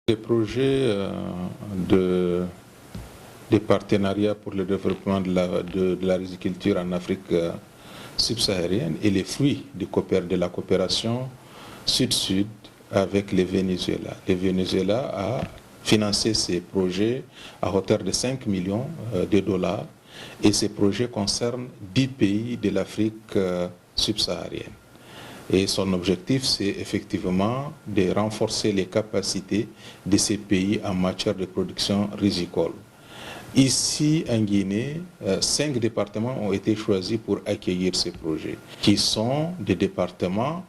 Les projets des partenariats pour le développement de la riziculture en Afrique subsaharienne et les fruits de la coopération Sud-Sud avec le Venezuela. Le Venezuela a financé ces projets à hauteur de 5 millions de dollars et ces projets concernent 10 pays de l'Afrique subsaharienne. Et son objectif, c'est effectivement de renforcer les capacités de ces pays en matière de production rizicole. Ici, en Guinée, 5 départements ont été choisis pour accueillir ces projets, qui sont des départements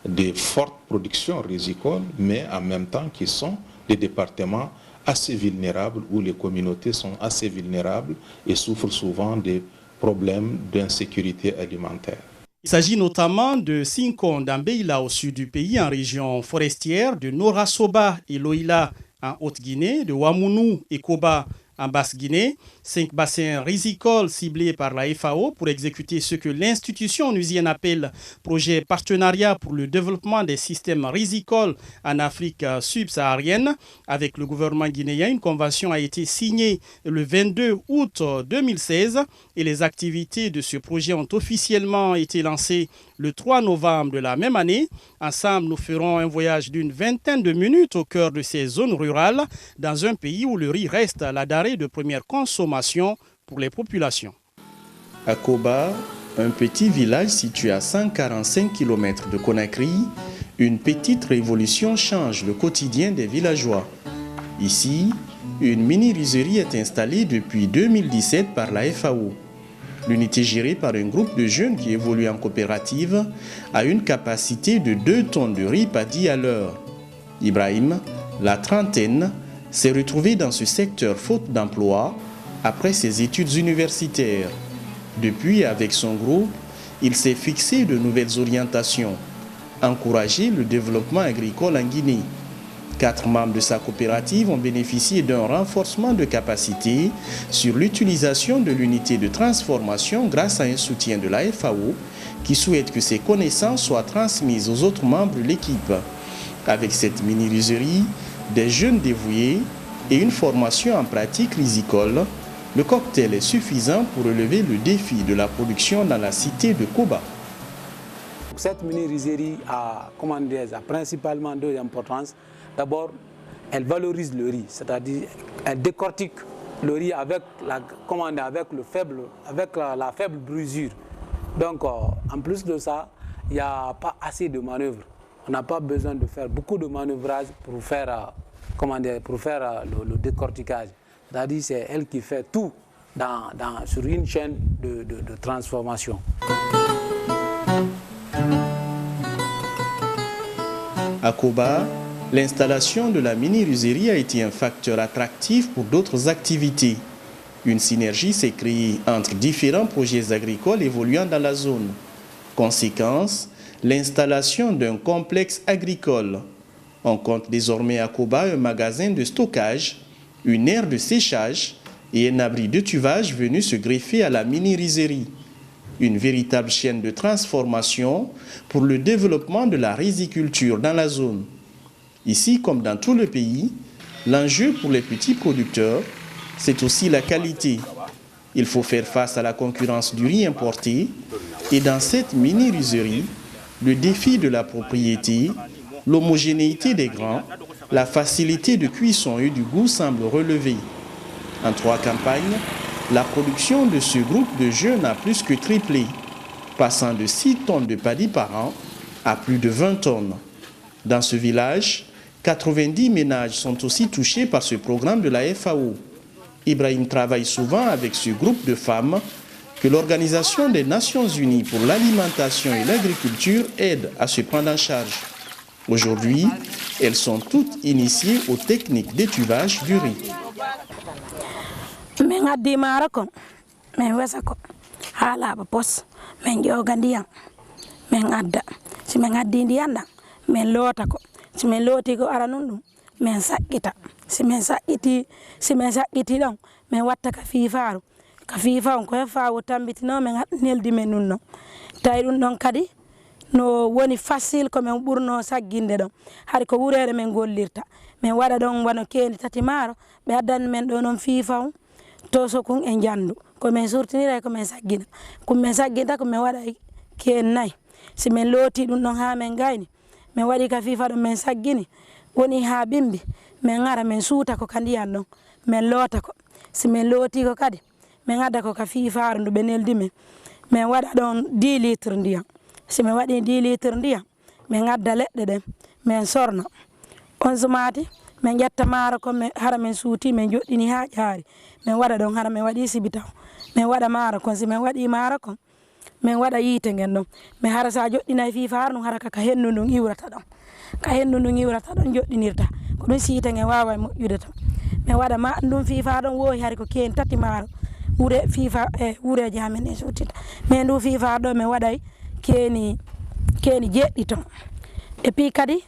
de forte production rizicole, mais en même temps qui sont des départements assez vulnérables, où les communautés sont assez vulnérables et souffrent souvent des problèmes d'insécurité alimentaire. Il s'agit notamment de Sinkon d'Ambeila au sud du pays, en région forestière, de Nora-Soba et Loïla en Haute-Guinée, de Wamounou et Koba en Basse-Guinée, 5 bassins rizicoles ciblés par la FAO pour exécuter ce que l'institution onusienne appelle projet partenariat pour le développement des systèmes rizicoles en Afrique subsaharienne. Avec le gouvernement guinéen, une convention a été signée le 22 août 2016 et les activités de ce projet ont officiellement été lancées le 3 novembre de la même année. Ensemble, nous ferons un voyage d'une vingtaine de minutes au cœur de ces zones rurales, dans un pays où le riz reste la denrée de première consommation pour les populations. À Koba, un petit village situé à 145 km de Conakry, une petite révolution change le quotidien des villageois. Ici, une mini-rizerie est installée depuis 2017 par la FAO. L'unité gérée par un groupe de jeunes qui évolue en coopérative a une capacité de 2 tonnes de riz paddy à l'heure. Ibrahim, la trentaine, s'est retrouvé dans ce secteur faute d'emploi après ses études universitaires. Depuis, avec son groupe, il s'est fixé de nouvelles orientations. Encourager le développement agricole en Guinée. 4 membres de sa coopérative ont bénéficié d'un renforcement de capacité sur l'utilisation de l'unité de transformation grâce à un soutien de la FAO qui souhaite que ces connaissances soient transmises aux autres membres de l'équipe. Avec cette mini-rizerie, des jeunes dévoués et une formation en pratique rizicole, le cocktail est suffisant pour relever le défi de la production dans la cité de Koba. Cette mini-rizerie a principalement 2 importances. D'abord, elle valorise le riz, c'est-à-dire elle décortique le riz avec la faible brisure. Donc, en plus de ça, il n'y a pas assez de manœuvres. On n'a pas besoin de faire beaucoup de manœuvrage pour faire, le décortiquage. C'est-à-dire c'est elle qui fait tout sur une chaîne de transformation. À Koba, l'installation de la mini-rizerie a été un facteur attractif pour d'autres activités. Une synergie s'est créée entre différents projets agricoles évoluant dans la zone. Conséquence, l'installation d'un complexe agricole. On compte désormais à Koba un magasin de stockage, une aire de séchage et un abri de tuvage venu se greffer à la mini-rizerie. Une véritable chaîne de transformation pour le développement de la riziculture dans la zone. Ici, comme dans tout le pays, l'enjeu pour les petits producteurs, c'est aussi la qualité. Il faut faire face à la concurrence du riz importé et dans cette mini-rizerie, le défi de la propriété, l'homogénéité des grains, la facilité de cuisson et du goût semblent relever. En 3 campagnes, la production de ce groupe de jeunes a plus que triplé, passant de 6 tonnes de paddy par an à plus de 20 tonnes. Dans ce village, 90 ménages sont aussi touchés par ce programme de la FAO. Ibrahim travaille souvent avec ce groupe de femmes que l'Organisation des Nations Unies pour l'alimentation et l'agriculture aide à se prendre en charge. Aujourd'hui, elles sont toutes initiées aux techniques d'étuvage du riz. no woni facile ko men ɓurno sagginde ɗon hay ko wurere men gollirta men waɗa ɗon wano kendi tati maaro ɓe addani men ɗo noon fiifaw to sokun e jandu ko men surtinira ko men saggina ko men sagginta ko men waɗa ken nayi si men looti ɗum ɗon ha men gayni men waɗi ka fiifa ɗon men saggini woni ha bimbi men ara men suuta ko ka ndiyan ɗon men loota ko si men looti ko kadi men adda ko ka fiifaaru ndu ɓe neldi men waɗa ɗon 10 litres ndiyam si men waɗi 10 litres ndiyam men adda leɗɗe ɗen men sorna on sumati men ƴetta maaro ko hara men suuti men joɗɗini ha ƴaari men waɗa ɗon hara men waɗi sibitaw men waɗa maaro kon si men waɗi maaro kon men waɗa yiite ngen ɗon men hara sa joɗɗinay fiifaaru ɗum hara ka hennu ndun iwrata ɗon ka hennu ndun iwrata ɗon joɗɗinirta ko ɗum siite ngen wawa moƴƴude tan men waɗa ma ɗum fiifa ɗon wowi hari ko ken tati maaro wure fiifa wureji ha men e suutita mais ndu fiifa ɗo men waɗay keni jeɗɗi ton et puis kadi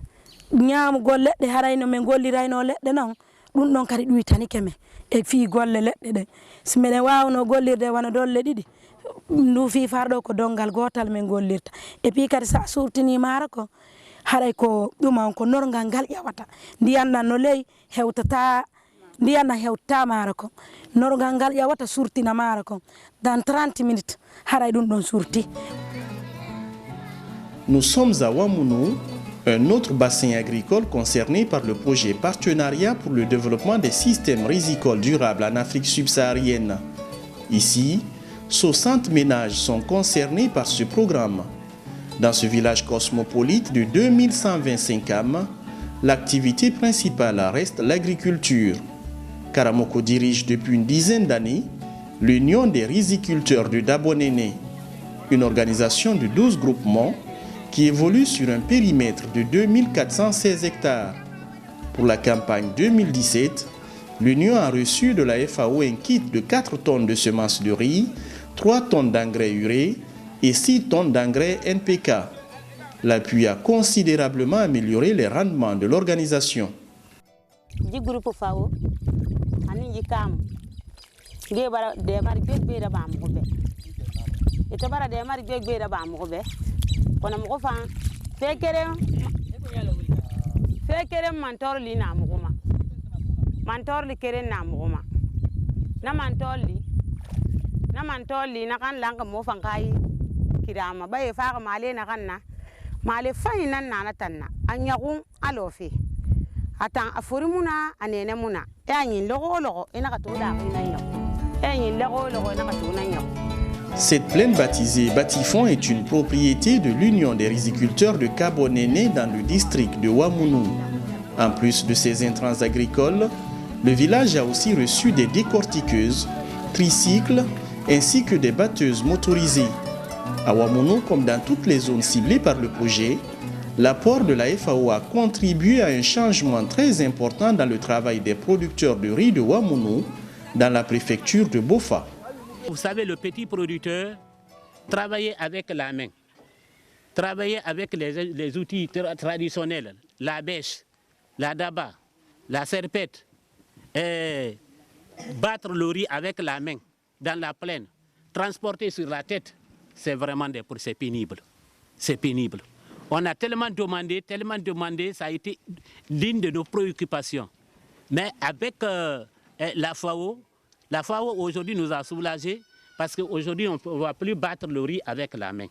ñaamugol leɗɗe harayno men gollirayno leɗɗe noon ɗum ɗon kadi ɗuytanike men e fii golle leɗɗe ɗen si minen wawno gollirde wona dolle ɗiɗi ndu fiifar ɗo ko dongal gotal men gollirta et puis kadi sa surtini maaro ko haray ko ɗuman ko norgal ngal ƴawata ndiyan ɗan no ley hewtata ndiyan ɗan hewtata maaro ko norgal ngal ƴawata surtina maaro ko dans 30 minutes haray ɗum ɗon surti. Nous sommes à Wamounou, un autre bassin agricole concerné par le projet Partenariat pour le développement des systèmes rizicoles durables en Afrique subsaharienne. Ici, 60 ménages sont concernés par ce programme. Dans ce village cosmopolite de 2125 âmes, l'activité principale reste l'agriculture. Karamoko dirige depuis une dizaine d'années l'Union des riziculteurs de Dabonéné, une organisation de 12 groupements qui évolue sur un périmètre de 2416 hectares. Pour la campagne 2017, l'Union a reçu de la FAO un kit de 4 tonnes de semences de riz, 3 tonnes d'engrais urée et 6 tonnes d'engrais NPK. L'appui a considérablement amélioré les rendements de l'organisation. Kona moko fa fekere mantor li na muguma mantor li kere na muguma na mantor li na kan langa mo fan kai kirama baye fa male na kan na male fay nan na tanna anyagu alofi atan afurimuna anene muna yanyin logo ina ka to da ina yo yanyin logo ina ka to na yo. Cette plaine baptisée Batifon est une propriété de l'Union des riziculteurs de Kabonéné dans le district de Wamounou. En plus de ces intrants agricoles, le village a aussi reçu des décortiqueuses, tricycles ainsi que des batteuses motorisées. À Wamounou, comme dans toutes les zones ciblées par le projet, l'apport de la FAO a contribué à un changement très important dans le travail des producteurs de riz de Wamounou dans la préfecture de Bofa. Vous savez, le petit producteur travaillait avec la main, travaillait avec les outils traditionnels, la bêche, la daba, la serpette, et battre le riz avec la main dans la plaine, transporter sur la tête, c'est vraiment c'est pénible. C'est pénible. On a tellement demandé, ça a été l'une de nos préoccupations. Mais avec la FAO aujourd'hui nous a soulagés parce qu'aujourd'hui on ne va plus battre le riz avec la main.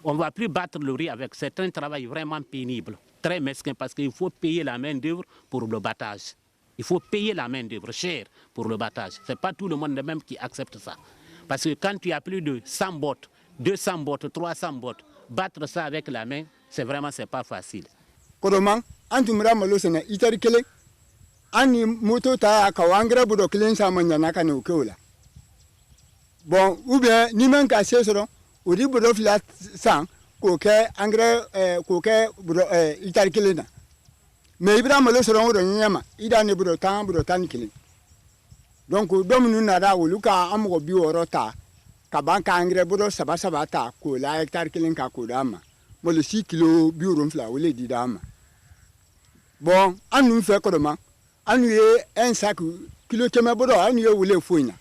On ne va plus battre le riz avec... C'est un travail vraiment pénible, très mesquin parce qu'il faut payer la main d'œuvre pour le battage. Il faut payer la main d'œuvre cher pour le battage. Ce n'est pas tout le monde même qui accepte ça. Parce que quand tu as plus de 100 bottes, 200 bottes, 300 bottes, battre ça avec la main, c'est pas facile. Ani moto ta ka wangra budo kilen sa manya naka no keula bon ou bien ni men ka sesoro o di budo flat sang ko ke engrais ko ke budo itar kilena mais ibrahim lo soro do nyama ida ne budo tan kilen donc dominu na da wuluka amgo bi worota ka banka engrais budo saba ta ko la hectare kilen ka ko dama mo le 6 kilo bi ron fla wole di dama bon anu fe ko dama annuye un sac kilo keme bodo annuye wule foina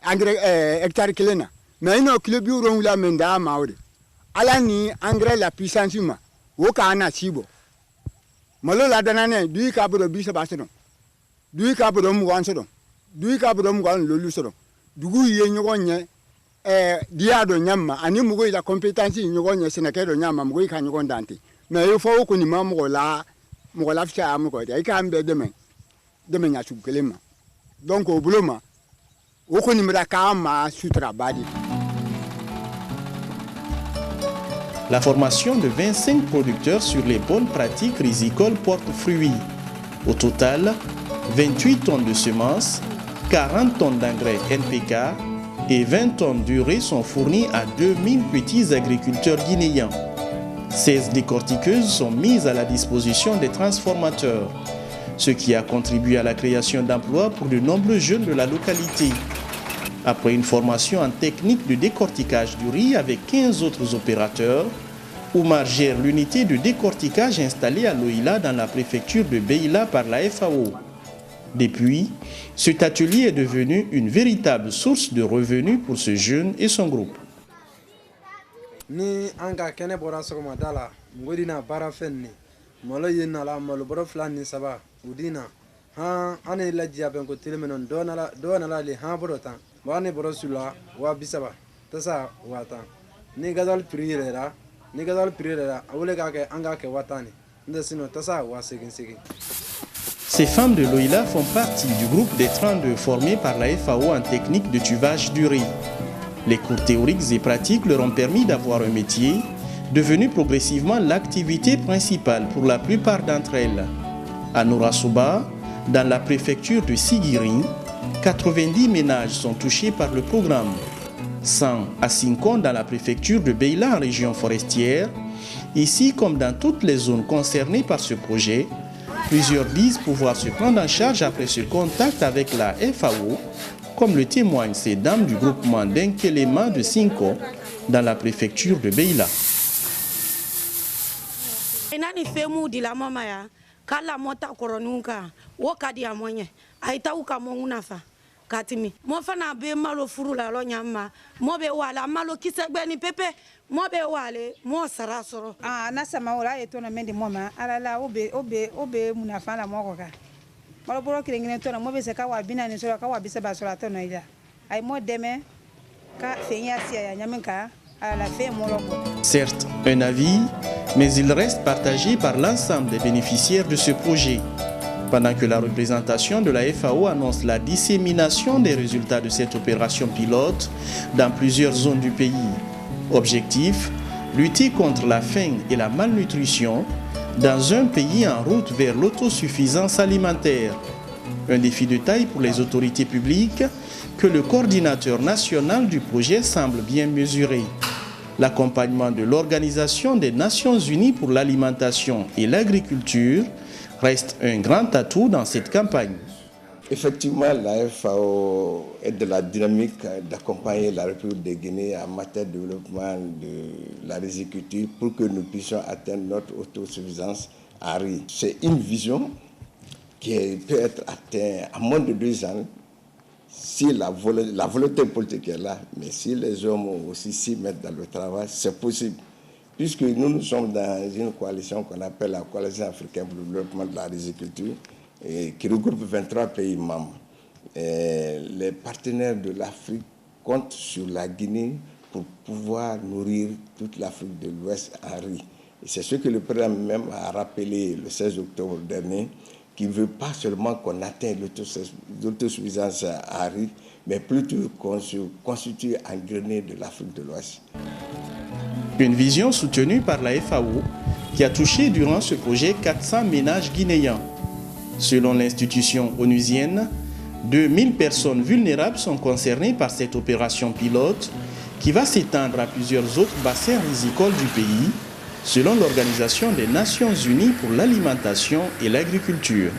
engrais hectare kilena mais ino kilo bi ron wula menda maawde alani engrais la puissance ma woka na sibo malo la danane du ka bodo bisa basono du ka bodo mu wansono du ka bodo mu wan lolu sono dugu ye nyogonye diado nyamma ani mugo ila compétence nyogonye senekedo nyamma mugo ka nyogon dante mais il faut ko ni mamugo la fcha amugo de ka ambe demain nya chukelema donc au bouloma ko ni mra ka ma sutra badi. La formation de 25 producteurs sur les bonnes pratiques rizicoles porte fruit. Au total, 28 tonnes de semences, 40 tonnes d'engrais NPK et 20 tonnes d'urée sont fournies à 2000 petits agriculteurs guinéens. 16 décortiqueuses sont mises à la disposition des transformateurs, ce qui a contribué à la création d'emplois pour de nombreux jeunes de la localité. Après une formation en technique de décortiquage du riz avec 15 autres opérateurs, Oumar gère l'unité de décortiquage installée à Loïla dans la préfecture de Beila par la FAO. Depuis, cet atelier est devenu une véritable source de revenus pour ce jeune et son groupe. Ni anga kene bora sokoma dala ngodina bara fenni malo yena la malo boro flani saba udina ha ane la jiaben ko telemenon dona la le ha boro tan wani boro sula wa bisaba tasa wata ni gadal priera awule ka ke anga ke watani ndesino tasa wa segin. Ces femmes de Loïla font partie du groupe des 32 formés par la FAO en technique de tuvage du riz. Les cours théoriques et pratiques leur ont permis d'avoir un métier, devenu progressivement l'activité principale pour la plupart d'entre elles. À Norasoba, dans la préfecture de Sigiri, 90 ménages sont touchés par le programme. 100 à Sinkon dans la préfecture de Beila en région forestière. Ici, comme dans toutes les zones concernées par ce projet, plusieurs disent pouvoir se prendre en charge après ce contact avec la FAO, comme le témoignent ces dames du groupement d'Inkelema de Sinko dans la préfecture de Beila. Katimi mo fana be malo furu la lo nyamma mo be wala malo kisegbe ni pepe mo be wale mo sara soro na sama wala e to na mendi moma ala la obe munafa la moko ka malo boro kirengene to na mo be se ka wa bina ni soro ka wa bisa ba soro to na ila ay mo deme ka fenya sia ya nyaminka ala la fe mo loko. Certes, un avis, mais il reste partagé par l'ensemble des bénéficiaires de ce projet. Pendant que la représentation de la FAO annonce la dissémination des résultats de cette opération pilote dans plusieurs zones du pays. Objectif, lutter contre la faim et la malnutrition dans un pays en route vers l'autosuffisance alimentaire. Un défi de taille pour les autorités publiques que le coordinateur national du projet semble bien mesurer. L'accompagnement de l'Organisation des Nations Unies pour l'alimentation et l'agriculture reste un grand atout dans cette campagne. Effectivement, la FAO est de la dynamique d'accompagner la République de Guinée en matière de développement de la riziculture pour que nous puissions atteindre notre autosuffisance en riz. C'est une vision qui peut être atteinte en moins de 2 ans si la volonté politique est là, mais si les hommes aussi s'y mettent dans le travail, c'est possible. Puisque nous sommes dans une coalition qu'on appelle la Coalition africaine pour le développement de la riziculture, qui regroupe 23 pays membres. Les partenaires de l'Afrique comptent sur la Guinée pour pouvoir nourrir toute l'Afrique de l'Ouest en riz. Et c'est ce que le président même a rappelé le 16 octobre dernier, qui ne veut pas seulement qu'on atteigne l'autosuffisance en riz, mais plutôt qu'on se constitue en grenier de l'Afrique de l'Ouest. Une vision soutenue par la FAO qui a touché durant ce projet 400 ménages guinéens. Selon l'institution onusienne, 2000 personnes vulnérables sont concernées par cette opération pilote qui va s'étendre à plusieurs autres bassins rizicoles du pays, selon l'Organisation des Nations Unies pour l'alimentation et l'agriculture.